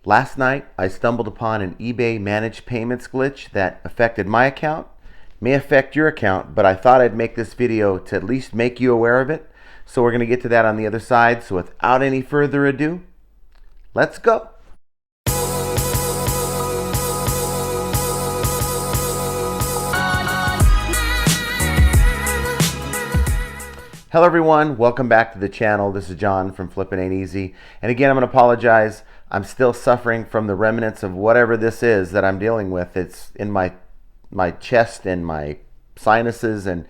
Last night, I stumbled upon an eBay managed payments glitch that affected my account. May affect your account, but I thought I'd make this video to at least make you aware of it. So we're going to get to that on the other side. So without any further ado, let's go. Hello everyone, welcome back to the channel. This is John from Flippin' Ain't Easy. And again, I'm going to apologize. I'm still suffering from the remnants of whatever this is that I'm dealing with. It's in my chest and my sinuses, and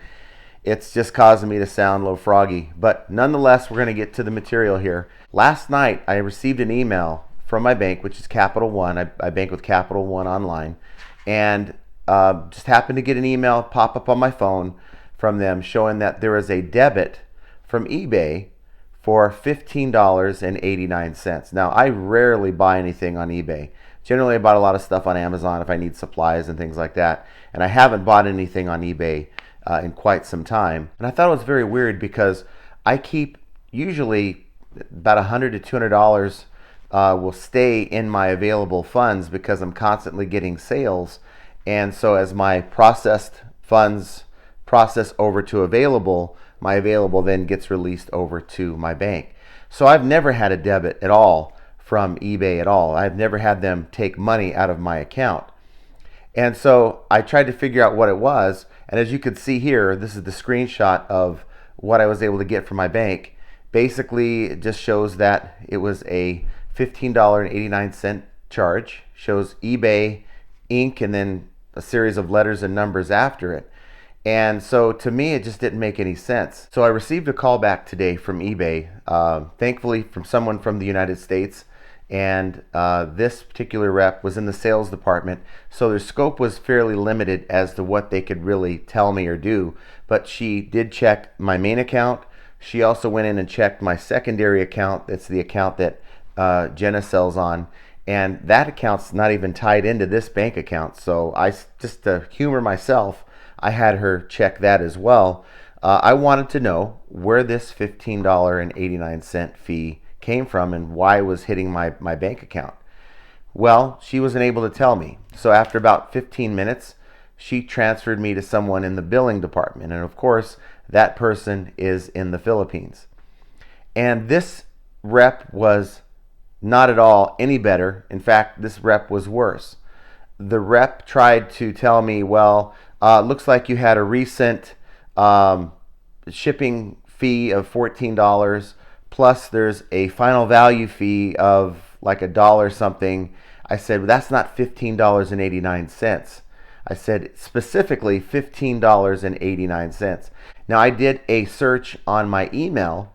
it's just causing me to sound a little froggy. But nonetheless, we're going to get to the material here. Last night, I received an email from my bank, which is Capital One. I bank with Capital One online. And just happened to get an email pop up on my phone from them showing that there is a debit from eBay for $15.89. Now, I rarely buy anything on eBay. Generally, I buy a lot of stuff on Amazon if I need supplies and things like that. And I haven't bought anything on eBay in quite some time. And I thought it was very weird because I keep usually about $100 to $200 will stay in my available funds because I'm constantly getting sales. And so as my processed funds process over to available, my available then gets released over to my bank. So I've never had a debit at all from eBay at all. I've never had them take money out of my account. And so I tried to figure out what it was, and as you can see here, this is the screenshot of what I was able to get from my bank. Basically, it just shows that it was a $15.89 charge, shows eBay Inc. and then a series of letters and numbers after it. And so to me, it just didn't make any sense. So I received a call back today from eBay, thankfully from someone from the United States. And this particular rep was in the sales department. So their scope was fairly limited as to what they could really tell me or do. But she did check my main account. She also went in and checked my secondary account. That's the account that Jenna sells on. And that account's not even tied into this bank account. So just to humor myself, I had her check that as well. I wanted to know where this $15.89 fee came from and why it was hitting my bank account. Well, she wasn't able to tell me. So after about 15 minutes, she transferred me to someone in the billing department. And of course, that person is in the Philippines. And this rep was not at all any better. In fact, this rep was worse. The rep tried to tell me, well, looks like you had a recent shipping fee of $14, plus there's a final value fee of like $1 something. I said, well, that's not $15.89. I said specifically $15.89. Now, I did a search on my email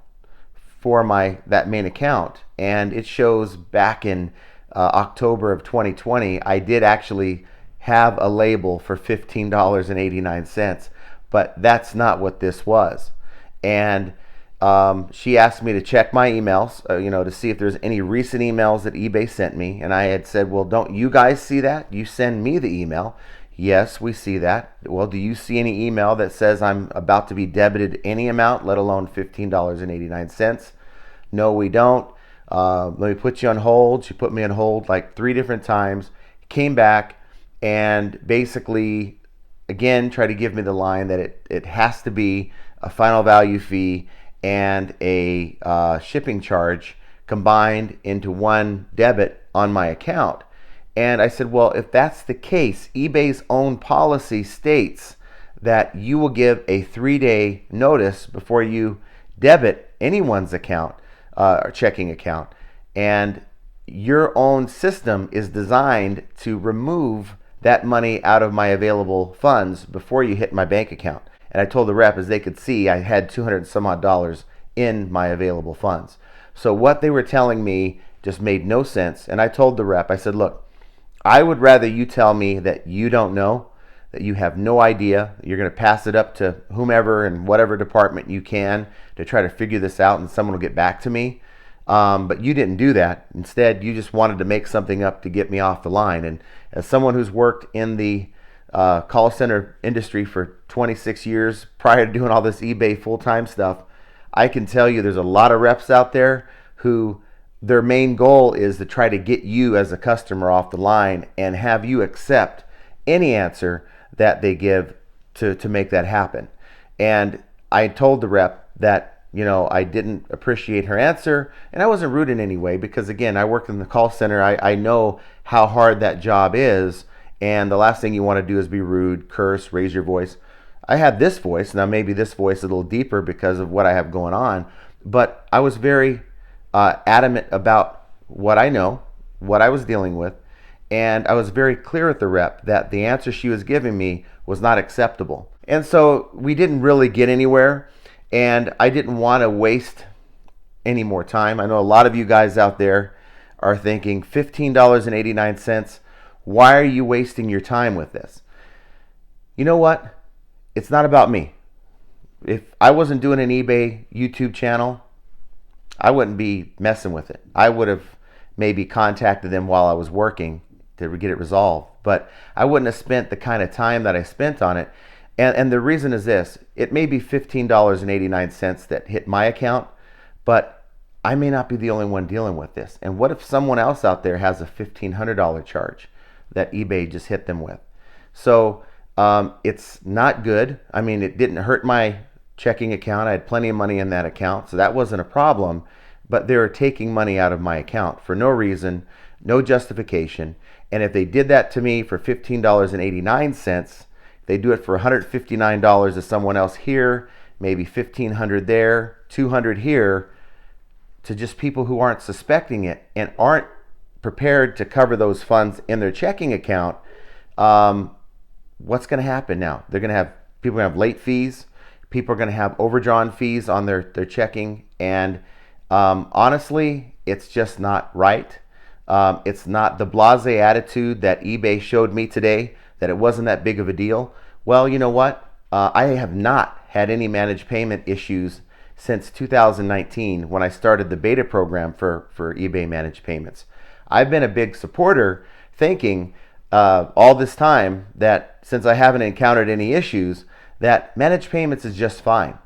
for that main account, and it shows back in October of 2020, I did actually have a label for $15.89, but that's not what this was. And she asked me to check my emails, to see if there's any recent emails that eBay sent me. And I had said, well, don't you guys see that? You send me the email. Yes, we see that. Well, do you see any email that says I'm about to be debited any amount, let alone $15.89? No, we don't. Let me put you on hold. She put me on hold like 3 different times, came back, and basically, again, tried to give me the line that it has to be a final value fee and a shipping charge combined into one debit on my account. And I said, well, if that's the case, eBay's own policy states that you will give a 3-day notice before you debit anyone's account or checking account. And your own system is designed to remove that money out of my available funds before you hit my bank account. And I told the rep, as they could see, I had $200 and some odd in my available funds. So what they were telling me just made no sense. And I told the rep, I said, look, I would rather you tell me that you don't know, that you have no idea, you're going to pass it up to whomever in whatever department you can to try to figure this out, and someone will get back to me. But you didn't do that. Instead, you just wanted to make something up to get me off the line. And as someone who's worked in the call center industry for 26 years prior to doing all this eBay full-time stuff, I can tell you there's a lot of reps out there who their main goal is to try to get you as a customer off the line and have you accept any answer that they give to make that happen. And I told the rep that, you know, I didn't appreciate her answer, and I wasn't rude in any way because, again, I work in the call center. I know how hard that job is, and the last thing you want to do is be rude, curse, raise your voice. I had this voice. Now maybe this voice is a little deeper because of what I have going on, but I was very adamant about what I know, what I was dealing with, and I was very clear with the rep that the answer she was giving me was not acceptable. And so we didn't really get anywhere, and I didn't want to waste any more time. I know a lot of you guys out there are thinking $15.89, why are you wasting your time with this? You know what? It's not about me. If I wasn't doing an eBay YouTube channel, I wouldn't be messing with it. I would have maybe contacted them while I was working to get it resolved, but I wouldn't have spent the kind of time that I spent on it. And the reason is this: it may be $15.89 that hit my account, but I may not be the only one dealing with this. And what if someone else out there has a $1,500 charge that eBay just hit them with? So it's not good. I mean, it didn't hurt my checking account. I had plenty of money in that account, so that wasn't a problem. But they're taking money out of my account for no reason, no justification. And if they did that to me for $15.89, they do it for $159 to someone else here, maybe $1,500 there, $200 here, to just people who aren't suspecting it and aren't prepared to cover those funds in their checking account. What's going to happen now? They're going to have people are going to have late fees. People are going to have overdrawn fees on their checking, and honestly, it's just not right. It's not the blasé attitude that eBay showed me today, that it wasn't that big of a deal. Well, you know what? I have not had any managed payment issues since 2019 when I started the beta program for eBay managed payments. I've been a big supporter, thinking all this time that since I haven't encountered any issues, that managed payments is just fine.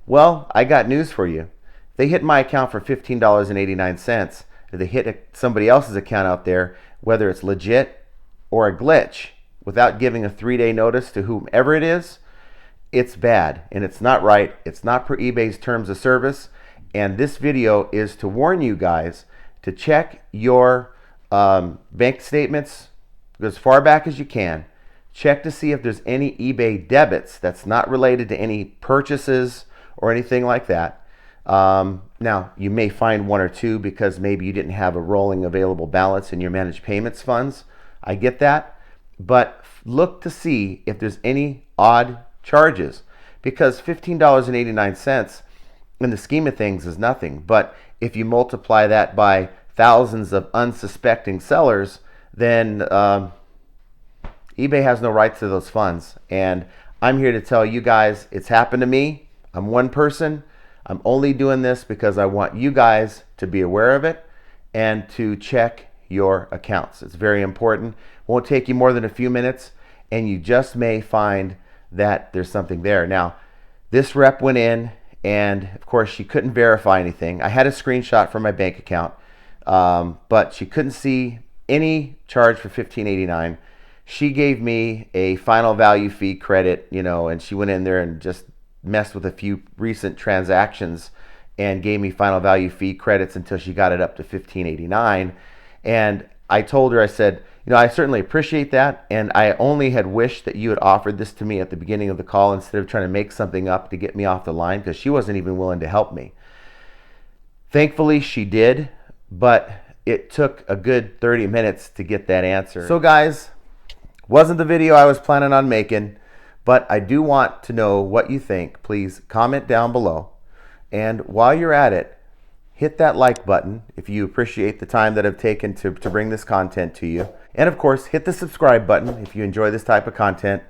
Well, I got news for you. They hit my account for $15.89. If they hit somebody else's account out there, whether it's legit or a glitch, without giving a 3-day notice to whomever it is, it's bad and it's not right. It's not per eBay's terms of service. And this video is to warn you guys to check your bank statements as far back as you can. Check to see if there's any eBay debits that's not related to any purchases or anything like that. Now, you may find one or two because maybe you didn't have a rolling available balance in your managed payments funds. I get that. But look to see if there's any odd charges, because $15.89 in the scheme of things is nothing. But if you multiply that by thousands of unsuspecting sellers, then eBay has no rights to those funds. And I'm here to tell you guys, it's happened to me. I'm one person. I'm only doing this because I want you guys to be aware of it and to check your accounts. It's very important. Won't take you more than a few minutes, and you just may find that there's something there. Now, this rep went in, and of course she couldn't verify anything. I had a screenshot from my bank account, but she couldn't see any charge for $15.89. She gave me a final value fee credit, you know, and she went in there and just messed with a few recent transactions and gave me final value fee credits until she got it up to $15.89. And I told her, I said, you know, I certainly appreciate that, and I only had wished that you had offered this to me at the beginning of the call instead of trying to make something up to get me off the line, because she wasn't even willing to help me. Thankfully, she did, but it took a good 30 minutes to get that answer. So guys, wasn't the video I was planning on making, but I do want to know what you think. Please comment down below. And while you're at it, hit that like button if you appreciate the time that I've taken to bring this content to you. And of course, hit the subscribe button if you enjoy this type of content.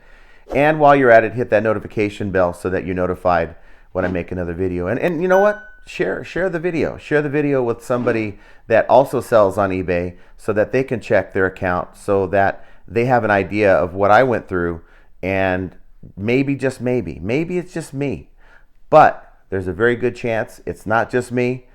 And while you're at it, hit that notification bell so that you're notified when I make another video. And you know what? Share the video. Share the video with somebody that also sells on eBay so that they can check their account, so that they have an idea of what I went through. And maybe, just maybe it's just me. But there's a very good chance it's not just me.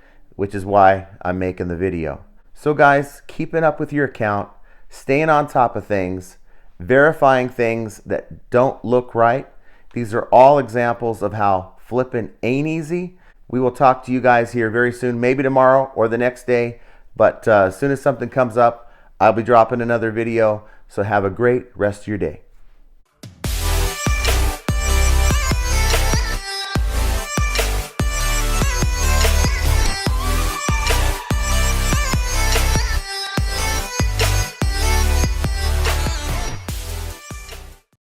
which is why I'm making the video. So guys, keeping up with your account, staying on top of things, verifying things that don't look right. These are all examples of how flipping ain't easy. We will talk to you guys here very soon, maybe tomorrow or the next day. But as soon as something comes up, I'll be dropping another video. So have a great rest of your day.